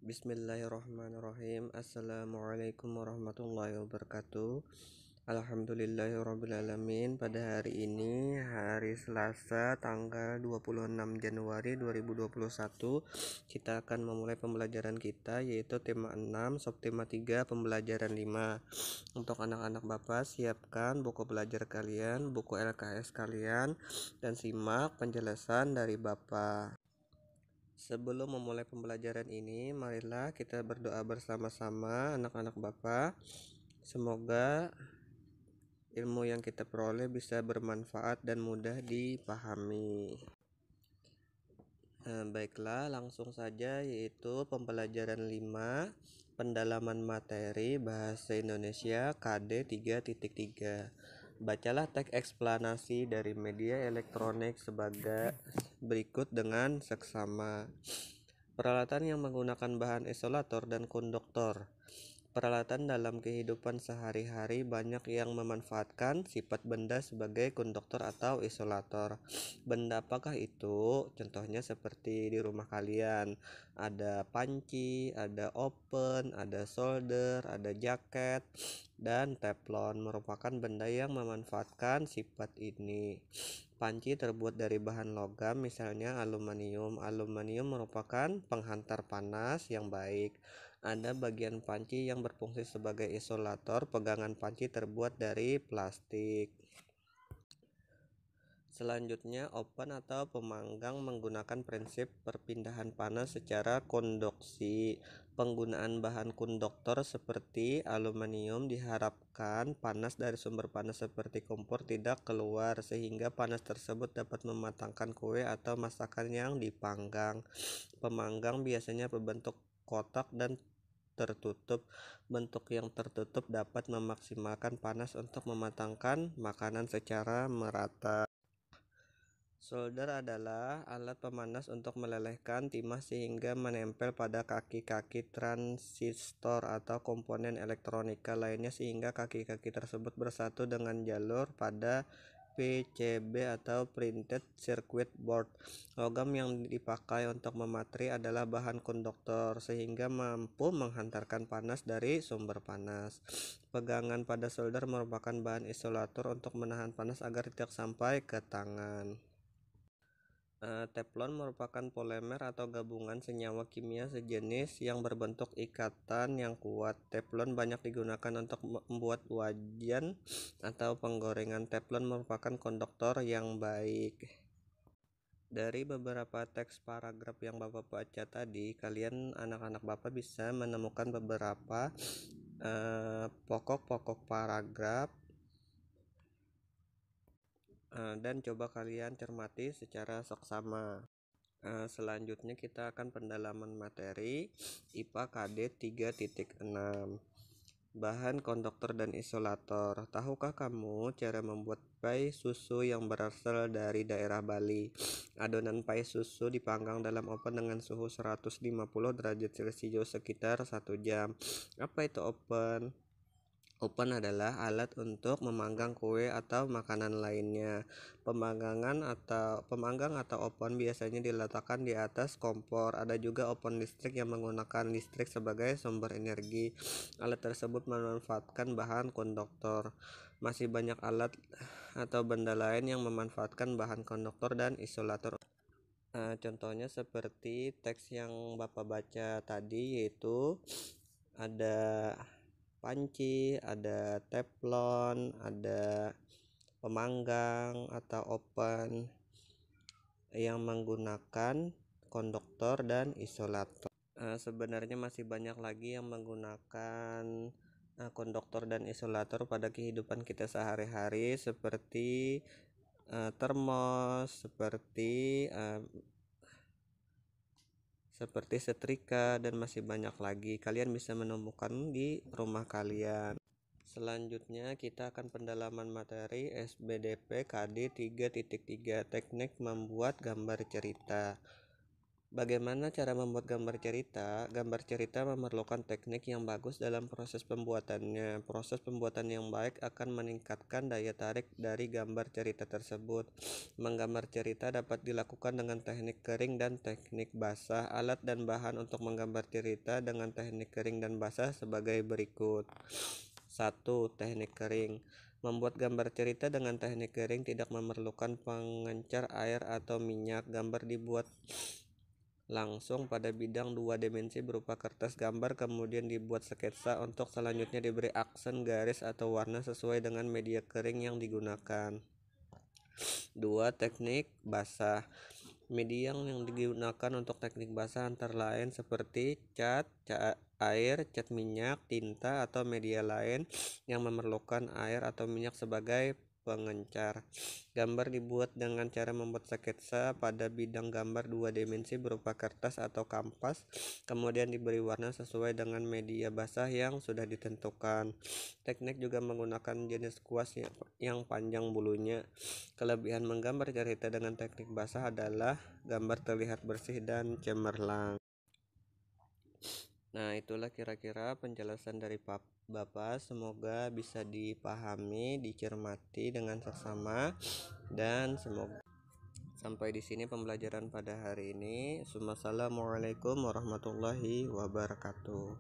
Bismillahirrahmanirrahim. Assalamualaikum warahmatullahi wabarakatuh. Alhamdulillahirrabbilalamin. Pada hari ini, hari Selasa, tanggal 26 Januari 2021, kita akan memulai pembelajaran kita, yaitu tema 6, subtema 3, pembelajaran 5. Untuk anak-anak Bapak, siapkan buku belajar kalian, buku LKS kalian, dan simak penjelasan dari Bapak. Sebelum memulai pembelajaran ini, marilah kita berdoa bersama-sama anak-anak Bapak. Semoga ilmu yang kita peroleh bisa bermanfaat dan mudah dipahami. Baiklah, langsung saja, yaitu pembelajaran 5, pendalaman materi bahasa Indonesia KD 3.3. Bacalah teks eksplanasi dari media elektronik sebagai berikut dengan seksama. Peralatan yang menggunakan bahan isolator dan konduktor. Peralatan dalam kehidupan sehari-hari banyak yang memanfaatkan sifat benda sebagai konduktor atau isolator. Benda apakah itu? Contohnya seperti di rumah kalian. Ada panci, ada oven, ada solder, ada jaket, dan teflon merupakan benda yang memanfaatkan sifat ini. Panci terbuat dari bahan logam, misalnya aluminium. Aluminium merupakan penghantar panas yang baik. Ada bagian panci yang berfungsi sebagai isolator. Pegangan panci terbuat dari plastik. Selanjutnya, oven atau pemanggang menggunakan prinsip perpindahan panas secara konduksi. Penggunaan bahan konduktor seperti aluminium diharapkan panas dari sumber panas seperti kompor tidak keluar, sehingga panas tersebut dapat mematangkan kue atau masakan yang dipanggang. Pemanggang biasanya berbentuk kotak dan tertutup. Bentuk yang tertutup dapat memaksimalkan panas untuk mematangkan makanan secara merata. Solder adalah alat pemanas untuk melelehkan timah sehingga menempel pada kaki-kaki transistor atau komponen elektronika lainnya sehingga kaki-kaki tersebut bersatu dengan jalur pada PCB atau printed circuit board. Logam yang dipakai untuk mematri adalah bahan konduktor sehingga mampu menghantarkan panas dari sumber panas. Pegangan pada solder merupakan bahan isolator untuk menahan panas agar tidak sampai ke tangan. Teflon merupakan polimer atau gabungan senyawa kimia sejenis yang berbentuk ikatan yang kuat. Teflon banyak digunakan untuk membuat wajan atau penggorengan. Teflon merupakan konduktor yang baik. Dari beberapa teks paragraf yang Bapak baca tadi, kalian anak-anak Bapak bisa menemukan beberapa pokok-pokok paragraf dan coba kalian cermati secara seksama. Selanjutnya kita akan pendalaman materi IPA KD 3.6. Bahan konduktor dan isolator. Tahukah kamu cara membuat pai susu yang berasal dari daerah Bali? Adonan pai susu dipanggang dalam oven dengan suhu 150 derajat Celcius sekitar 1 jam. Apa itu oven? Oven adalah alat untuk memanggang kue atau makanan lainnya. Pemanggang atau oven biasanya diletakkan di atas kompor. Ada juga oven listrik yang menggunakan listrik sebagai sumber energi. Alat tersebut memanfaatkan bahan konduktor. Masih banyak alat atau benda lain yang memanfaatkan bahan konduktor dan isolator. Contohnya seperti teks yang Bapak baca tadi, yaitu ada panci, ada teflon, ada pemanggang atau oven yang menggunakan konduktor dan isolator. Sebenarnya masih banyak lagi yang menggunakan konduktor dan isolator pada kehidupan kita sehari-hari, seperti termos, seperti setrika, dan masih banyak lagi. Kalian bisa menemukan di rumah kalian. Selanjutnya kita akan pendalaman materi SBDP KD 3.3, teknik membuat gambar cerita. Bagaimana cara membuat gambar cerita? Gambar cerita memerlukan teknik yang bagus dalam proses pembuatannya. Proses pembuatan yang baik akan meningkatkan daya tarik dari gambar cerita tersebut. Menggambar cerita dapat dilakukan dengan teknik kering dan teknik basah. Alat dan bahan untuk menggambar cerita dengan teknik kering dan basah sebagai berikut. 1. Teknik kering. Membuat gambar cerita dengan teknik kering tidak memerlukan pengencer air atau minyak. Gambar dibuat langsung pada bidang 2 dimensi berupa kertas gambar, kemudian dibuat sketsa. Untuk selanjutnya diberi aksen, garis, atau warna sesuai dengan media kering yang digunakan. 2. Teknik basah. Media yang digunakan untuk teknik basah antara lain seperti cat air, cat minyak, tinta, atau media lain yang memerlukan air atau minyak sebagai pengencar. Gambar dibuat dengan cara membuat sketsa pada bidang gambar 2 dimensi berupa kertas atau kanvas, kemudian diberi warna sesuai dengan media basah yang sudah ditentukan. Teknik juga menggunakan jenis kuas yang panjang bulunya. Kelebihan menggambar cerita dengan teknik basah adalah gambar terlihat bersih dan cemerlang. Nah, itulah kira-kira penjelasan dari Bapak. Semoga bisa dipahami, dicermati dengan seksama, dan semoga sampai di sini pembelajaran pada hari ini. Wassalamualaikum warahmatullahi wabarakatuh.